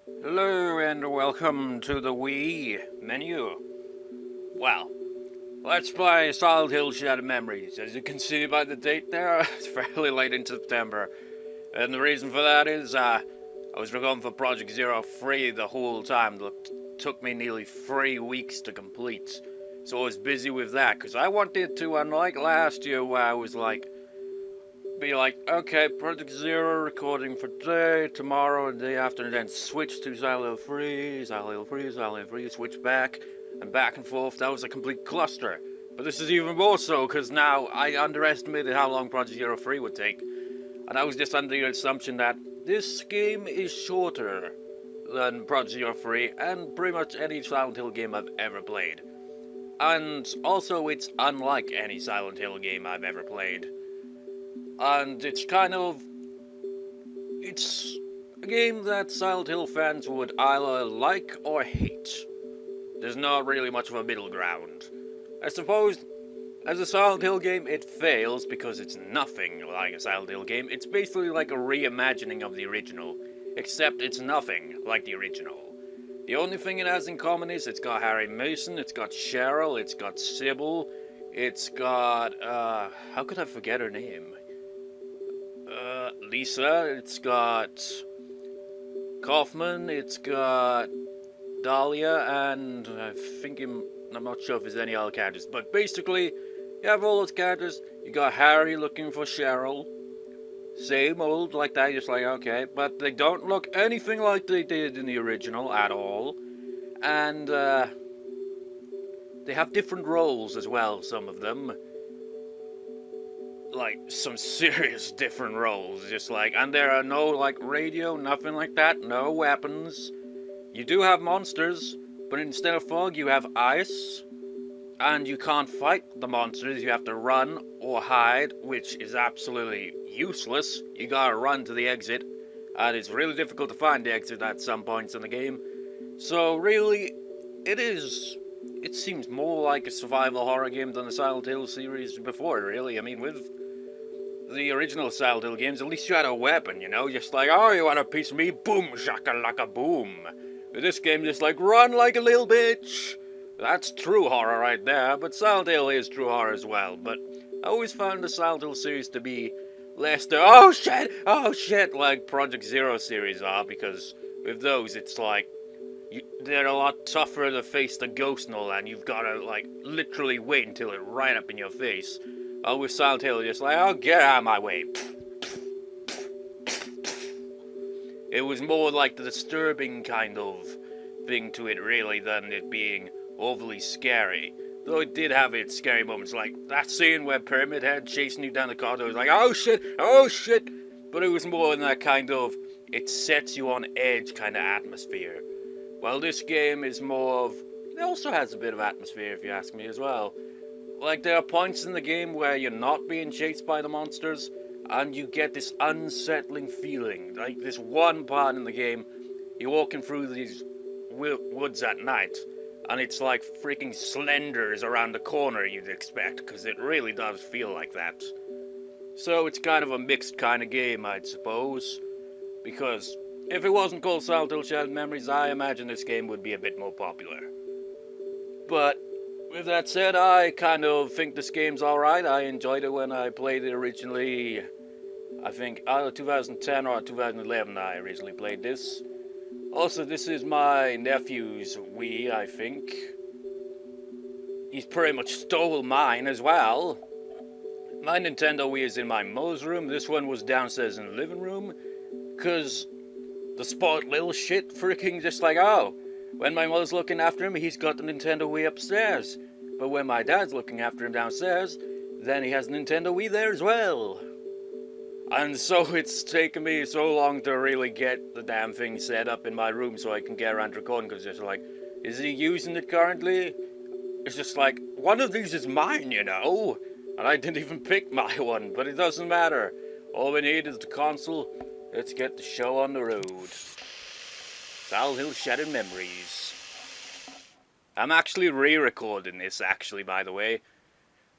Hello and welcome to the Wii menu. Well, let's play Silent Hill Shattered Memories. As you can see by the date there, it's fairly late in September. And the reason for that is I was recording for Project Zero free the whole time. It took me nearly 3 weeks to complete. So I was busy with that, because I wanted to, unlike last year where I was be like, okay, Project Zero recording for today, tomorrow, and the day after, and then switch to Silent Hill 3, Silent Hill 3, Silent Hill 3, switch back and forth. That was a complete cluster. But this is even more so, because now I underestimated how long Project Zero 3 would take. And I was just under the assumption that this game is shorter than Project Zero 3, and pretty much any Silent Hill game I've ever played. And also, it's unlike any Silent Hill game I've ever played. And it's a game that Silent Hill fans would either like or hate. There's not really much of a middle ground. I suppose, as a Silent Hill game, it fails because it's nothing like a Silent Hill game. It's basically like a reimagining of the original, except it's nothing like the original. The only thing it has in common is it's got Harry Mason, it's got Cheryl, it's got Sybil, it's got, how could I forget her name? Lisa, it's got Kaufman, it's got Dahlia, and I'm not sure if there's any other characters, but basically, you have all those characters. You got Harry looking for Cheryl, same old like that, just like, okay, but they don't look anything like they did in the original at all, and they have different roles as well, some of them. Like, some serious different roles, and there are no, radio, nothing like that, no weapons. You do have monsters, but instead of fog, you have ice, and you can't fight the monsters, you have to run or hide, which is absolutely useless. You gotta run to the exit, and it's really difficult to find the exit at some points in the game. So, really, it seems more like a survival horror game than the Silent Hill series before, really. I mean, with the original Silent Hill games, at least you had a weapon, just like, oh, you want a piece of me? Boom, shakalaka boom. With this game, just like, run like a little bitch. That's true horror right there, but Silent Hill is true horror as well. But I always found the Silent Hill series to be less oh shit, like Project Zero series are, because with those, it's like, they're a lot tougher to face the ghost and all that, and you've gotta, literally wait until it right up in your face. With Silent Hill, just like, oh, get out of my way. It was more like the disturbing kind of thing to it, really, than it being overly scary. Though it did have its scary moments, like that scene where Pyramid Head chasing you down the corridor was like, oh shit! But it was more in that kind of, it sets you on edge kind of atmosphere. While this game is more of, it also has a bit of atmosphere, if you ask me as well. Like, there are points in the game where you're not being chased by the monsters, and you get this unsettling feeling. Like, this one part in the game, you're walking through these woods at night, and it's like freaking Slenders around the corner you'd expect, because it really does feel like that. So it's kind of a mixed kind of game, I'd suppose. Because if it wasn't called Silent Hill Shattered Memories, I imagine this game would be a bit more popular. But with that said, I kind of think this game's alright. I enjoyed it when I played it originally. I think either 2010 or 2011 I originally played this. Also, this is my nephew's Wii, I think. He's pretty much stole mine as well. My Nintendo Wii is in my mother's room. This one was downstairs in the living room. Because the sport little shit freaking just like, oh, when my mother's looking after him, he's got the Nintendo Wii upstairs. But when my dad's looking after him downstairs, then he has the Nintendo Wii there as well. And so it's taken me so long to really get the damn thing set up in my room so I can get around recording, because it's like, is he using it currently? It's just like, one of these is mine, And I didn't even pick my one, but it doesn't matter. All we need is the console. Let's get the show on the road. Silent Hill Shattered Memories. I'm actually re-recording this, by the way.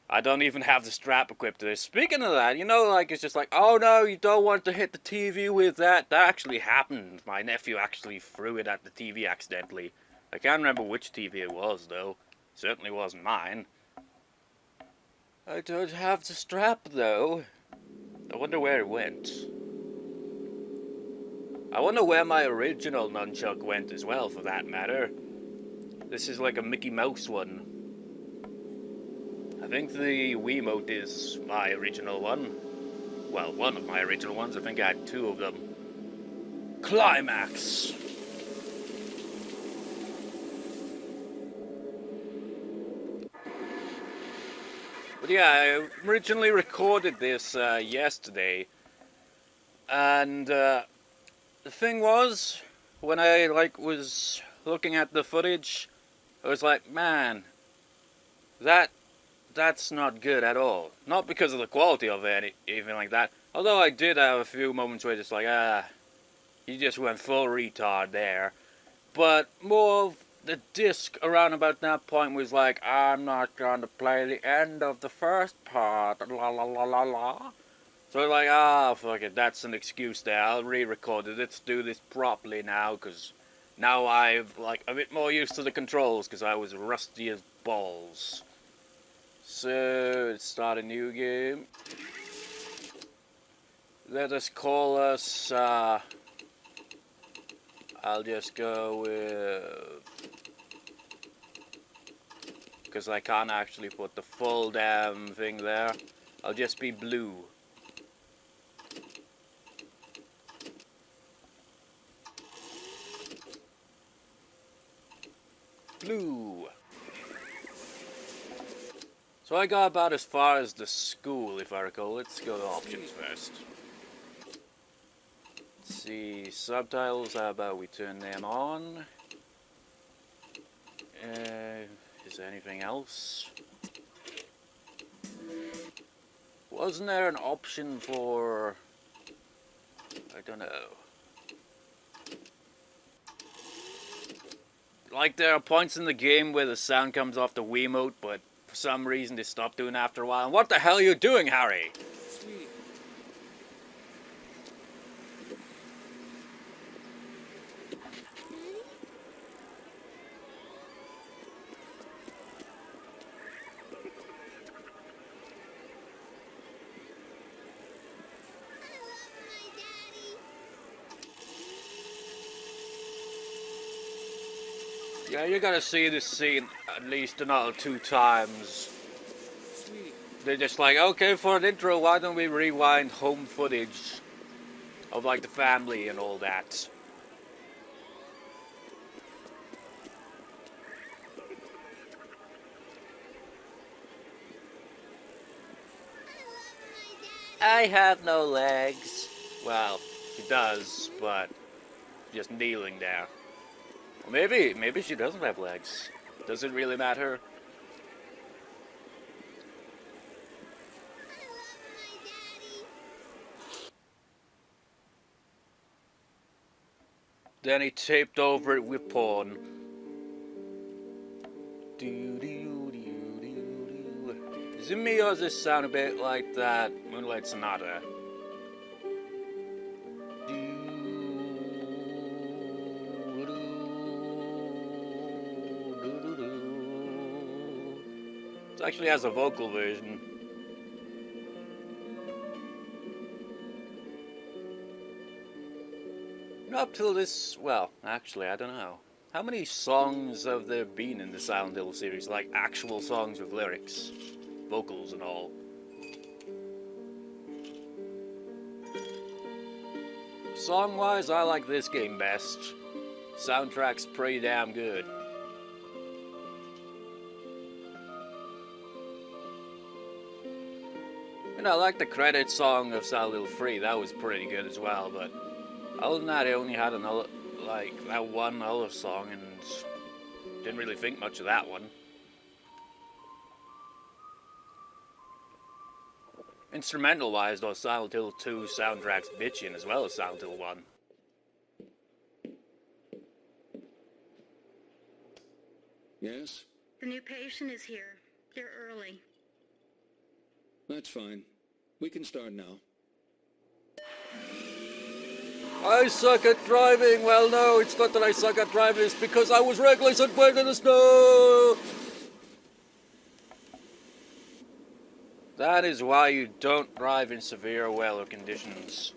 I don't even have the strap equipped to this. Speaking of that, you know, like, it's just like, oh no, you don't want to hit the TV with that. That actually happened. My nephew actually threw it at the TV accidentally. I can't remember which TV it was, though. Certainly wasn't mine. I don't have the strap, though. I wonder where it went. I wonder where my original nunchuck went as well, for that matter. This is like a Mickey Mouse one. I think the Wiimote is my original one. Well, one of my original ones. I think I had two of them. Climax! But yeah, I originally recorded this yesterday. And the thing was, when I was looking at the footage, I was like, man, that's not good at all. Not because of the quality of it, anything like that. Although I did have a few moments where just like, you just went full retard there. But more of the disc around about that point was like, I'm not going to play the end of the first part, la la la la la. So like, fuck it, that's an excuse there. I'll re-record it. Let's do this properly now, because now I'm like a bit more used to the controls, because I was rusty as balls. So, let's start a new game. Let us call us, I'll just go with, because I can't actually put the full damn thing there. I'll just be blue. Blue. So I got about as far as the school, if I recall. Let's go to options first. Let's see, subtitles, how about we turn them on? Is there anything else? Wasn't there an option for... I don't know. Like, there are points in the game where the sound comes off the Wiimote, but for some reason they stopped doing it after a while. And what the hell are you doing, Harry? Sweet. Yeah, you gotta see this scene at least another 2 times. Sweet. They're just like, okay, for an intro, why don't we rewind home footage of like the family and all that. I have no legs. Well, she does, but just kneeling there. Or maybe she doesn't have legs. Does it really matter? Then he taped over it with porn. Is it me or does this sound a bit like that Moonlight Sonata? It actually has a vocal version. Up till this, well, actually, I don't know. How many songs have there been in the Silent Hill series? Like, actual songs with lyrics, vocals and all. Song-wise, I like this game best. Soundtrack's pretty damn good. And I like the credit song of Silent Hill 3, that was pretty good as well, but other than that, I only had another, like, that one other song, and didn't really think much of that one. Instrumental-wise, though, Silent Hill 2 soundtrack's bitchin' as well as Silent Hill 1. Yes? The new patient is here. They're early. That's fine. We can start now. I suck at driving. Well, no, it's not that I suck at driving. It's because I was reckless and went in the snow. That is why you don't drive in severe weather conditions.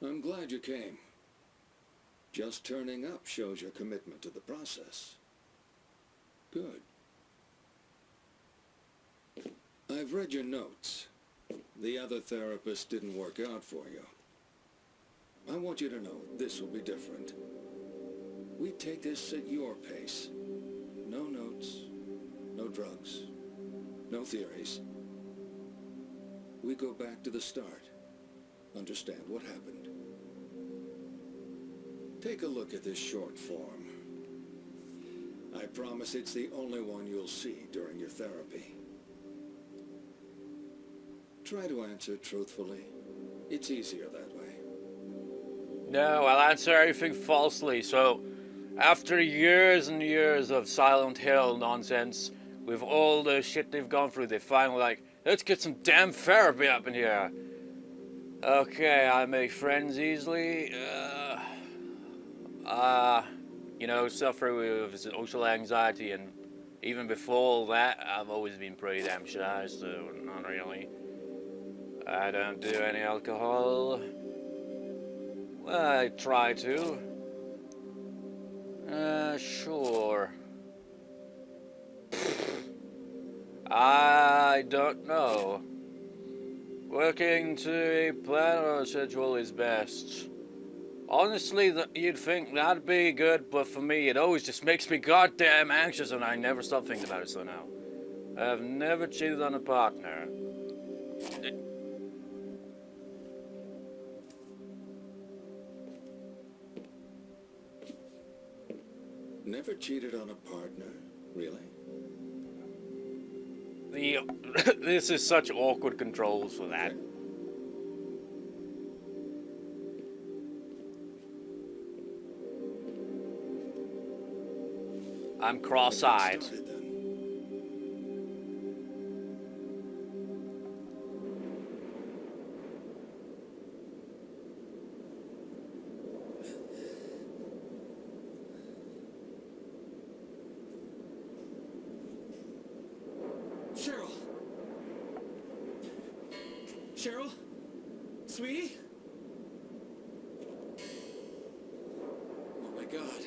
I'm glad you came. Just turning up shows your commitment to the process. Good. I've read your notes. The other therapist didn't work out for you. I want you to know this will be different. We take this at your pace. No notes, no drugs, no theories. We go back to the start. Understand what happened. Take a look at this short form. I promise it's the only one you'll see during your therapy. Try to answer truthfully. It's easier that way. No, I'll answer everything falsely. So, after years and years of Silent Hill nonsense, with all the shit they've gone through, they finally like, let's get some damn therapy up in here. Okay, I make friends easily. You know, suffer with social anxiety, and even before that, I've always been pretty damn shy, so not really. I don't do any alcohol. Well, I try to. Sure. I don't know. Working to a plan or a schedule is best. Honestly, you'd think that'd be good, but for me, it always just makes me goddamn anxious, and I never stop thinking about it, so no. I've never cheated on a partner. Never cheated on a partner? Really? This is such awkward controls for that. I'm cross-eyed. Started then. Cheryl! Cheryl? Sweetie? Oh my god.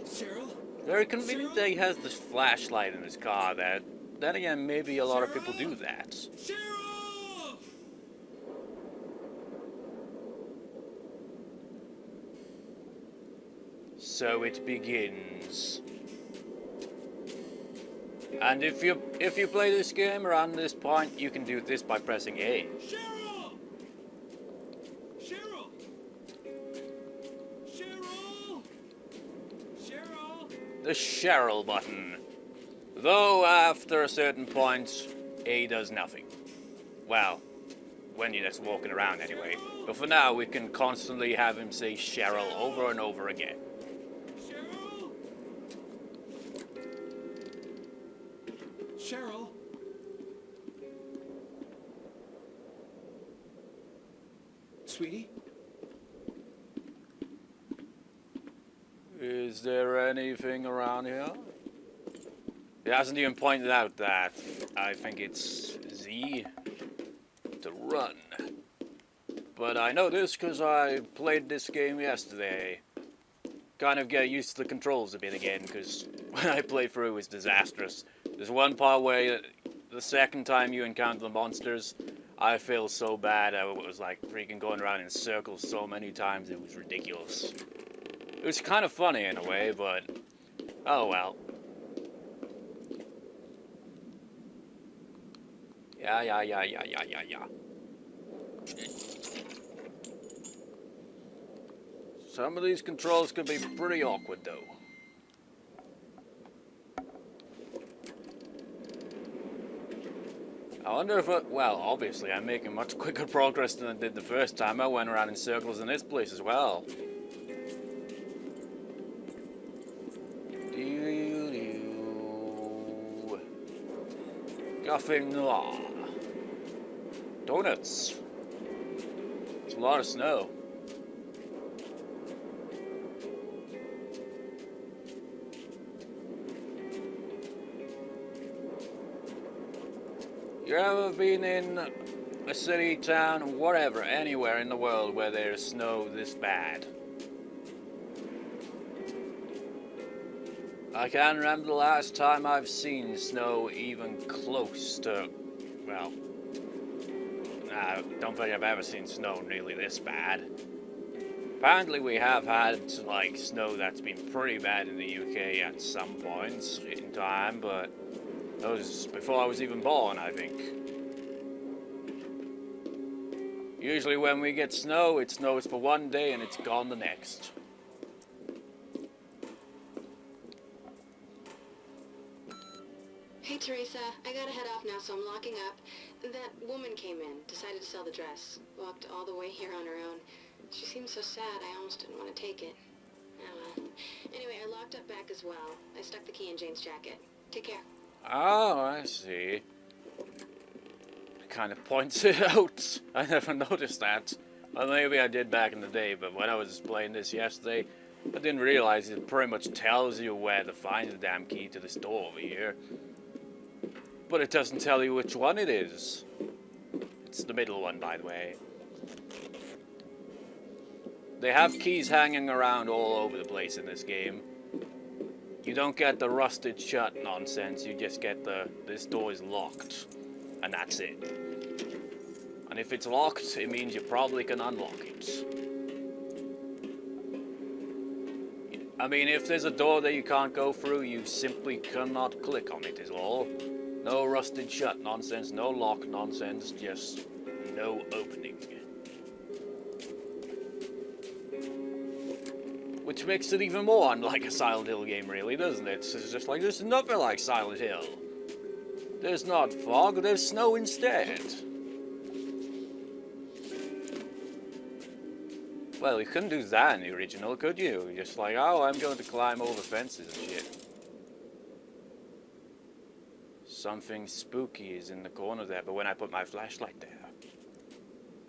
Cheryl? Very convenient that he has this flashlight in his car. Then again, maybe a lot of people do that. Cheryl! So it begins. And if you play this game around this point, you can do this by pressing A. Cheryl! Cheryl! Cheryl! Cheryl! The Cheryl button. Though after a certain point, A does nothing. Well, when you're just walking around anyway. But for now, we can constantly have him say Cheryl over and over again. Cheryl? Cheryl? Sweetie? Is there anything around here? It hasn't even pointed out that. I think it's Z to run. But I know this because I played this game yesterday. Kind of get used to the controls a bit again, because when I play through it's disastrous. There's one part where the second time you encounter the monsters, I feel so bad. I was like freaking going around in circles so many times, it was ridiculous. It was kind of funny in a way, but oh well. Yeah. Some of these controls could be pretty awkward, though. I wonder if well, obviously I'm making much quicker progress than I did the first time I went around in circles in this place as well. Café Noir. Donuts. It's a lot of snow. You ever been in a city, town, whatever, anywhere in the world where there's snow this bad? I can't remember the last time I've seen snow even close to, well, I don't think I've ever seen snow nearly this bad. Apparently we have had, like, snow that's been pretty bad in the UK at some points in time, but that was before I was even born, I think. Usually when we get snow, it snows for one day and it's gone the next. Hey, Teresa, I gotta head off now, so I'm locking up. That woman came in, decided to sell the dress. Walked all the way here on her own. She seemed so sad, I almost didn't want to take it. Oh well. Anyway, I locked up back as well. I stuck the key in Jane's jacket. Take care. Oh, I see. It kind of points it out. I never noticed that. Well, maybe I did back in the day, but when I was playing this yesterday, I didn't realize it pretty much tells you where to find the damn key to this door over here. But it doesn't tell you which one it is. It's the middle one, by the way. They have keys hanging around all over the place in this game. You don't get the rusted shut nonsense, you just get the, this door is locked. And that's it. And if it's locked, it means you probably can unlock it. I mean, if there's a door that you can't go through, you simply cannot click on it is all. No rusted shut nonsense, no lock nonsense, just no opening. Which makes it even more unlike a Silent Hill game, really, doesn't it? It's just like, there's nothing like Silent Hill. There's not fog, there's snow instead. Well, you couldn't do that in the original, could you? You're just like, oh, I'm going to climb over fences and shit. Something spooky is in the corner there, but when I put my flashlight there...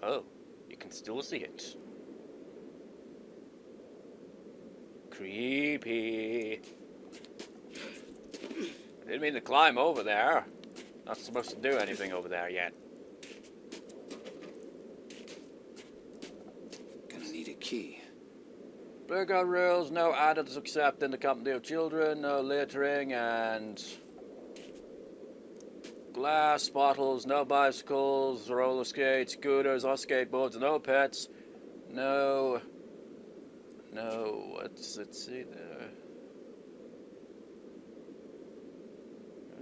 Oh, you can still see it. Creepy. I didn't mean to climb over there. Not supposed to do anything over there yet. Gonna need a key. Playground rules, no adults except in the company of children, no littering, and... glass bottles, no bicycles, roller skates, scooters, or skateboards, no pets, no, let's see there.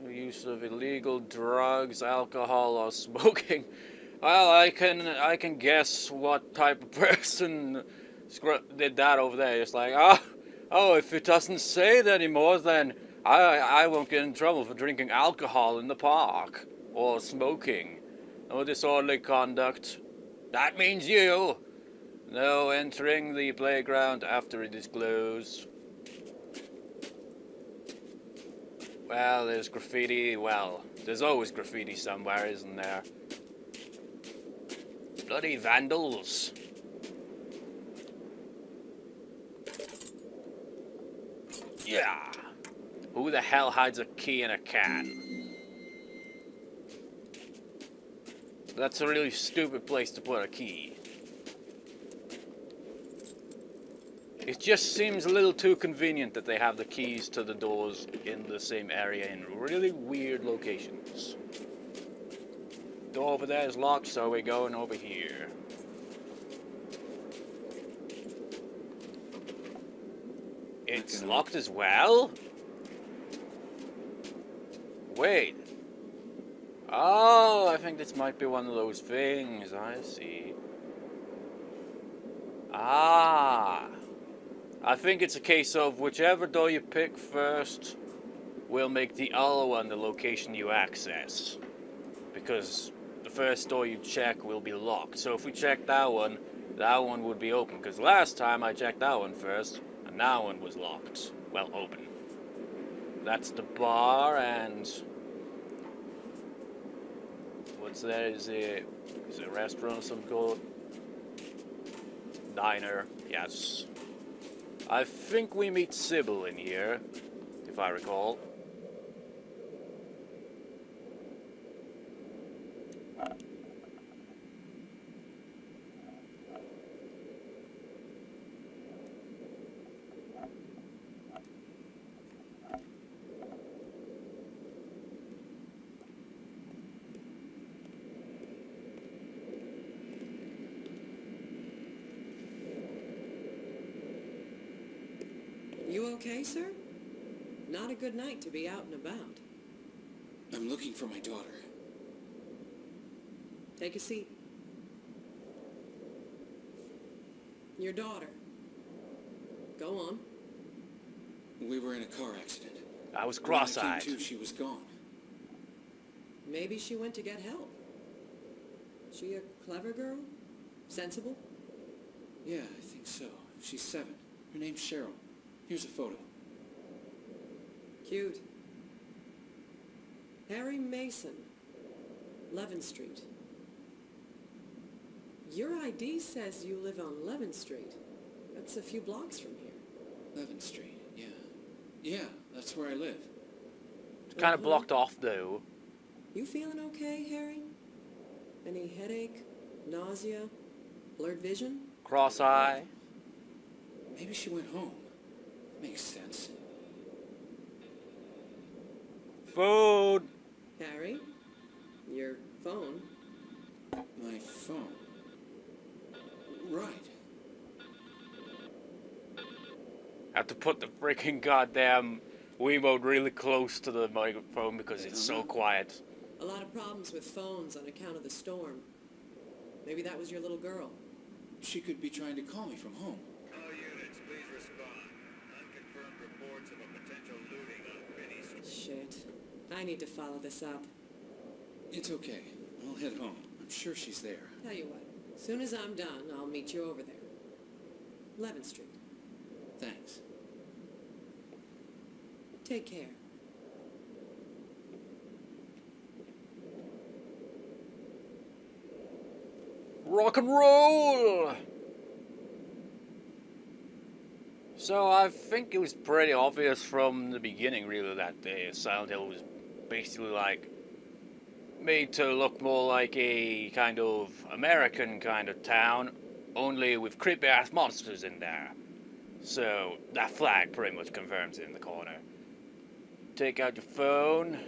No use of illegal drugs, alcohol, or smoking. Well, I can guess what type of person did that over there. It's like, oh, if it doesn't say it anymore, then I won't get in trouble for drinking alcohol in the park, or smoking, or disorderly conduct. That means you. No entering the playground after it is closed. Well, there's graffiti. Well, there's always graffiti somewhere, isn't there? Bloody vandals. Yeah. Who the hell hides a key in a can? That's a really stupid place to put a key. It just seems a little too convenient that they have the keys to the doors in the same area in really weird locations. Door over there is locked, so we're going over here. It's gonna locked as well? Wait. Oh, I think this might be one of those things. I see. Ah. I think it's a case of whichever door you pick first will make the other one the location you access. Because the first door you check will be locked. So if we check that one would be open. Because last time I checked that one first, and that one was locked. Well, open. That's the bar, and what's that? Is it a restaurant of some sort? Diner, yes. I think we meet Sybil in here, if I recall. You okay, sir? Not a good night to be out and about. I'm looking for my daughter. Take a seat. Your daughter. Go on. We were in a car accident. I was When cross-eyed. I came to, she was gone. Maybe she went to get help. She a clever girl? Sensible? Yeah, I think so. She's 7. Her name's Cheryl. Here's a photo. Cute. Harry Mason. Levin Street. Your ID says you live on Levin Street. That's a few blocks from here. 11th Street, yeah. Yeah, that's where I live. It's kind of blocked off, though. You feeling okay, Harry? Any headache, nausea, blurred vision? Cross-eye. Maybe she went home. Makes sense. Food. Harry? Your phone? My phone. Right. Have to put the freaking goddamn Wiimote really close to the microphone because it's so quiet. A lot of problems with phones on account of the storm. Maybe that was your little girl. She could be trying to call me from home. All units, please respond. Unconfirmed reports of a potential looting on Finney Street. Shit. I need to follow this up. It's okay. I'll head home. I'm sure she's there. Tell you what, as soon as I'm done, I'll meet you over there. 11th Street. Thanks. Take care. Rock and roll! So I think it was pretty obvious from the beginning, really, that Silent Hill was basically like made to look more like a kind of American kind of town, only with creepy ass monsters in there. So that flag pretty much confirms it in the corner. Take out your phone.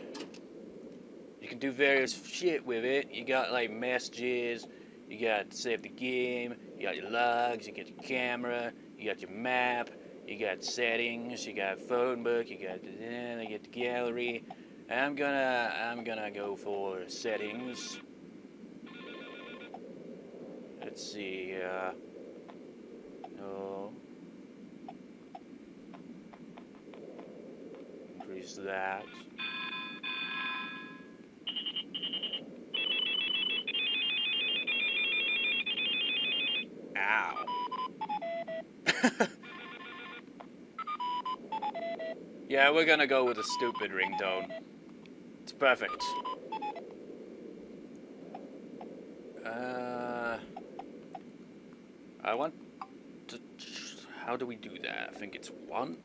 You can do various shit with it. You got like messages. You got to save the game. You got your logs. You got your camera. You got your map. You got settings. You got phone book. You got the gallery. I'm gonna go for settings. Let's see. No. Increase that. Ow. Yeah, we're gonna go with a stupid ringtone. It's perfect. I want to... How do we do that? I think it's 1.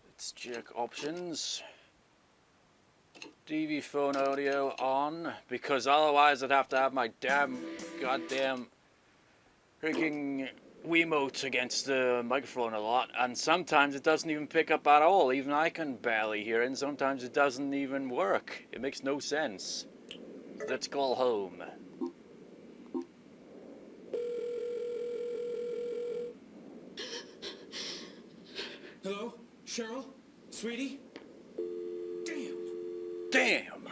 Let's check options. TV phone audio on, because otherwise I'd have to have my goddamn freaking Wiimote against the microphone a lot, and sometimes it doesn't even pick up at all. Even I can barely hear it, and sometimes it doesn't even work. It makes no sense. Let's call home. Sweetie? Damn. Damn!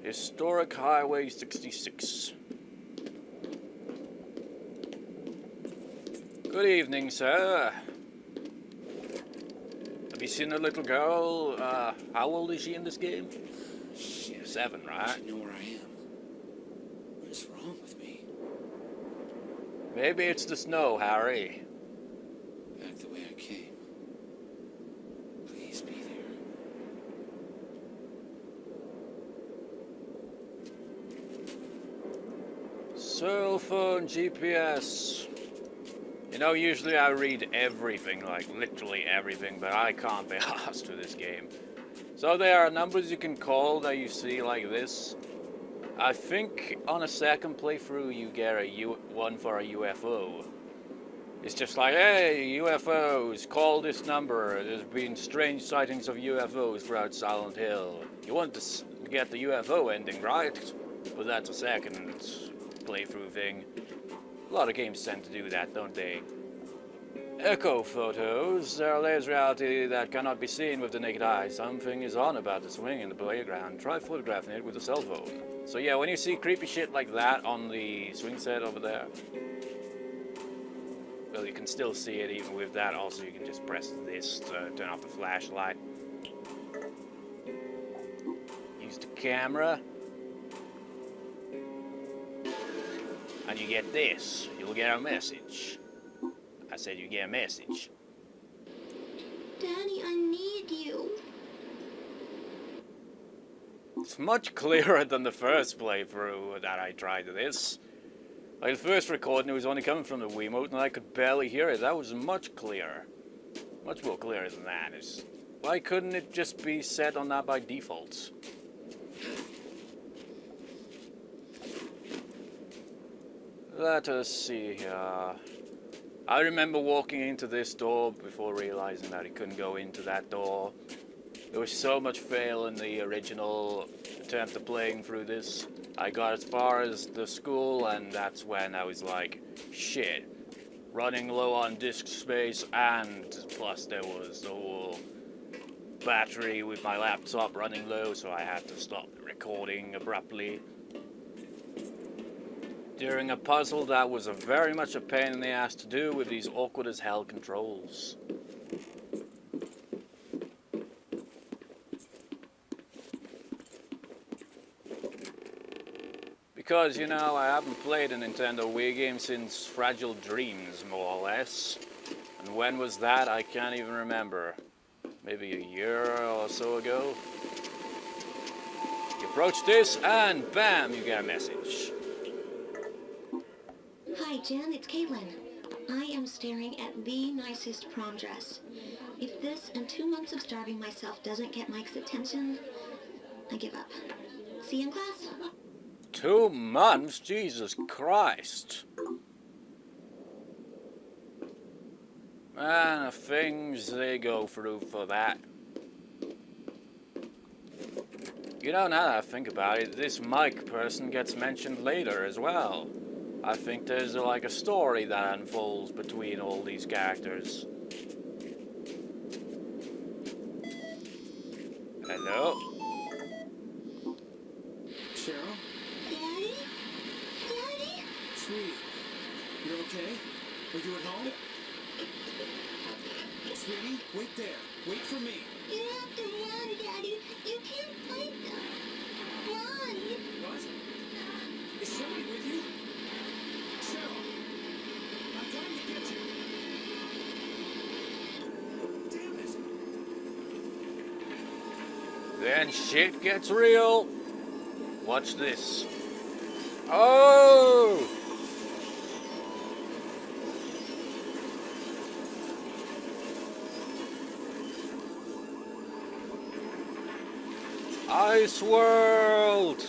Historic Highway 66. Good evening, sir. Have you seen the little girl? How old is she in this game? Shit. 7, I right? should know where I am. What is wrong with me? Maybe it's the snow, Harry. Back the way I came. Please be there. Cell phone GPS. You know, usually I read everything, like literally everything, but I can't be arsed with this game. So there are numbers you can call that you see like this. I think on a second playthrough you get one for a UFO. It's just like, hey, UFOs, call this number. There's been strange sightings of UFOs throughout Silent Hill. You want to get the UFO ending, right? But that's a second playthrough thing. A lot of games tend to do that, don't they? Echo photos are layers of reality that cannot be seen with the naked eye. Something is on about the swing in the playground. Try photographing it with a cell phone. So yeah, when you see creepy shit like that on the swing set over there, well, you can still see it even with that. Also, you can just press this to turn off the flashlight. Use the camera. And you get this. You'll get a message. I said you get a message. Daddy, I need you. It's much clearer than the first playthrough that I tried of this. Like the first recording, it was only coming from the Wiimote and I could barely hear it. That was much clearer. Much more clear than that. Why couldn't it just be set on that by default? Let us see here. I remember walking into this door before realizing that it couldn't go into that door. There was so much fail in the original attempt of playing through this. I got as far as the school, and that's when I was like, shit. Running low on disk space, and plus there was the whole battery with my laptop running low, so I had to stop recording abruptly. During a puzzle that was very much a pain in the ass to do with these awkward as hell controls. Because, you know, I haven't played a Nintendo Wii game since Fragile Dreams, more or less. And when was that? I can't even remember. Maybe a year or so ago. You approach this, and bam, you get a message. Hi, Jen, it's Caitlin. I am staring at the nicest prom dress. If this and 2 months of starving myself doesn't get Mike's attention, I give up. See you in class. 2 months? Jesus Christ. Man, the things they go through for that. You know, now that I think about it, this Mike person gets mentioned later as well. I think there's like a story that unfolds between all these characters. Hello? Cheryl? Daddy? Daddy? Sweetie? You okay? Are you at home? Sweetie, wait there. Wait for me. You have to run, Daddy. You can't fight them. Run! What? Is somebody with you? Cheryl! I'm trying to get you. Damn it! Then shit gets real. Watch this. Oh! Ice World!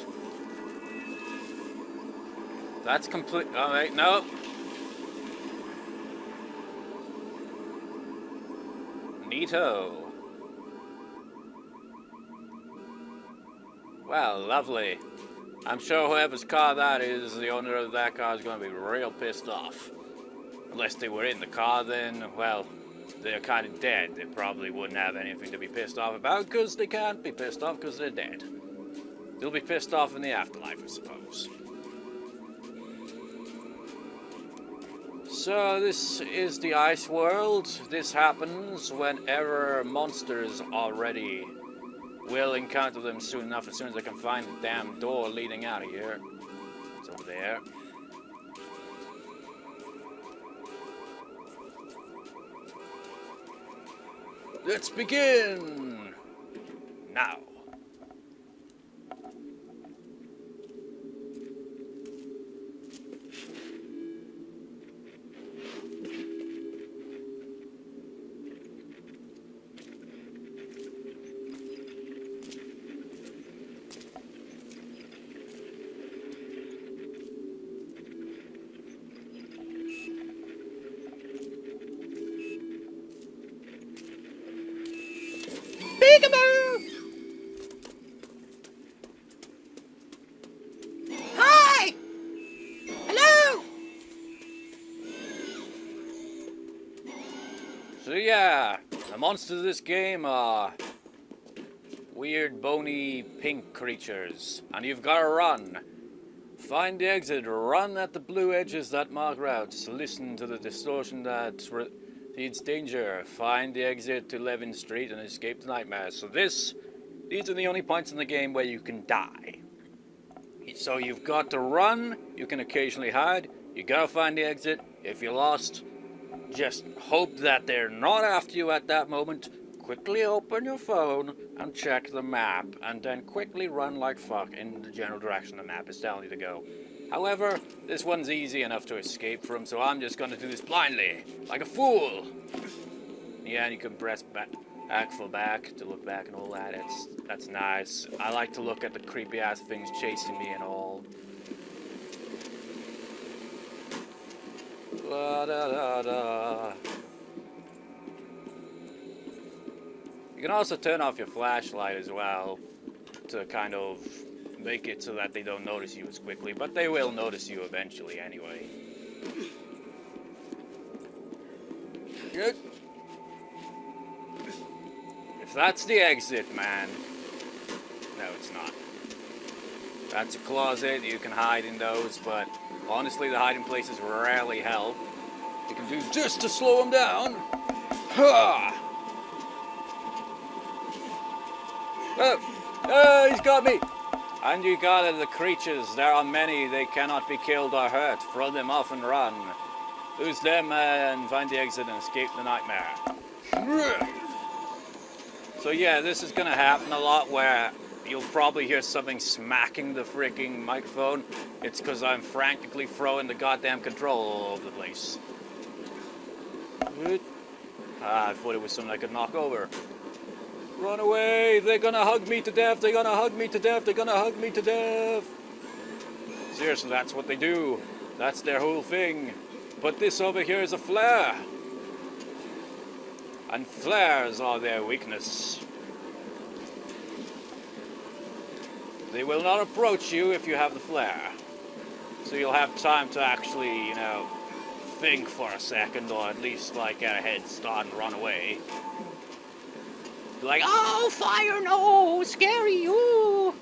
That's complete. Oh, wait, no. Neato. Well, lovely. I'm sure whoever's car that is, the owner of that car is going to be real pissed off. Unless they were in the car, then, well, they're kind of dead. They probably wouldn't have anything to be pissed off about, because they can't be pissed off because they're dead. They'll be pissed off in the afterlife, I suppose. So this is the ice world. This happens whenever monsters already will encounter them soon enough, as soon as I can find the damn door leading out of here. It's over there. Let's begin! Now. Peekaboo! Hi! Hello! So yeah, the monsters of this game are weird, bony, pink creatures, and you've got to run. Find the exit, run at the blue edges that mark routes, listen to the distortion that leads danger, find the exit to Levin Street and escape the nightmares. So these are the only points in the game where you can die. So you've got to run, you can occasionally hide, you gotta find the exit. If you're lost, just hope that they're not after you at that moment. Quickly open your phone and check the map, and then quickly run like fuck in the general direction the map is telling you to go. However, this one's easy enough to escape from, so I'm just gonna do this blindly, like a fool. Yeah, and you can press back for back to look back and all that. That's nice. I like to look at the creepy ass things chasing me and all. La da da da. You can also turn off your flashlight as well to kind of make it so that they don't notice you as quickly, but they will notice you eventually anyway. Good. If that's the exit, man. No, it's not. That's a closet, you can hide in those, but honestly the hiding places rarely help. You can do just to slow them down. Ha! Oh, he's got me! And you got it, the creatures. There are many. They cannot be killed or hurt. Throw them off and run. Lose them and find the exit and escape the nightmare. So yeah, this is gonna happen a lot where you'll probably hear something smacking the freaking microphone. It's because I'm frantically throwing the goddamn control all over the place. I thought it was something I could knock over. Run away! They're gonna hug me to death! They're gonna hug me to death! They're gonna hug me to death! Seriously, that's what they do. That's their whole thing. But this over here is a flare. And flares are their weakness. They will not approach you if you have the flare. So you'll have time to actually, you know, think for a second, or at least like get a head start and run away. Like, oh, fire, no, scary, ooh.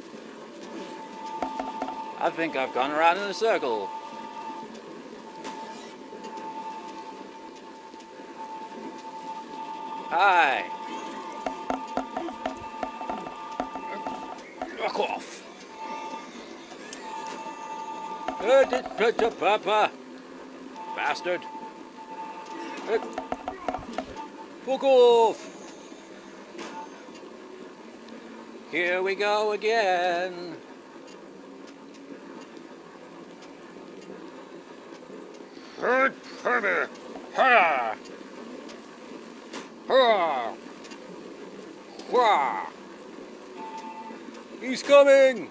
I think I've gone around in a circle. Hi. Fuck off. Papa. Bastard. Fuck off. Here we go again. Ha! Ha! Ha! He's coming!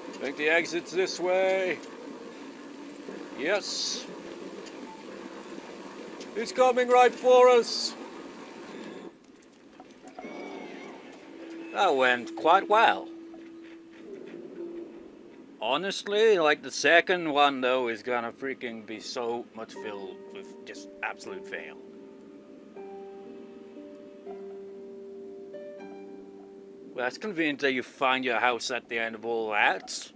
I think the exit's this way. Yes. He's coming right for us. That went quite well. Honestly, like the second one though is gonna freaking be so much filled with just absolute fail. Well, that's convenient that you find your house at the end of all that.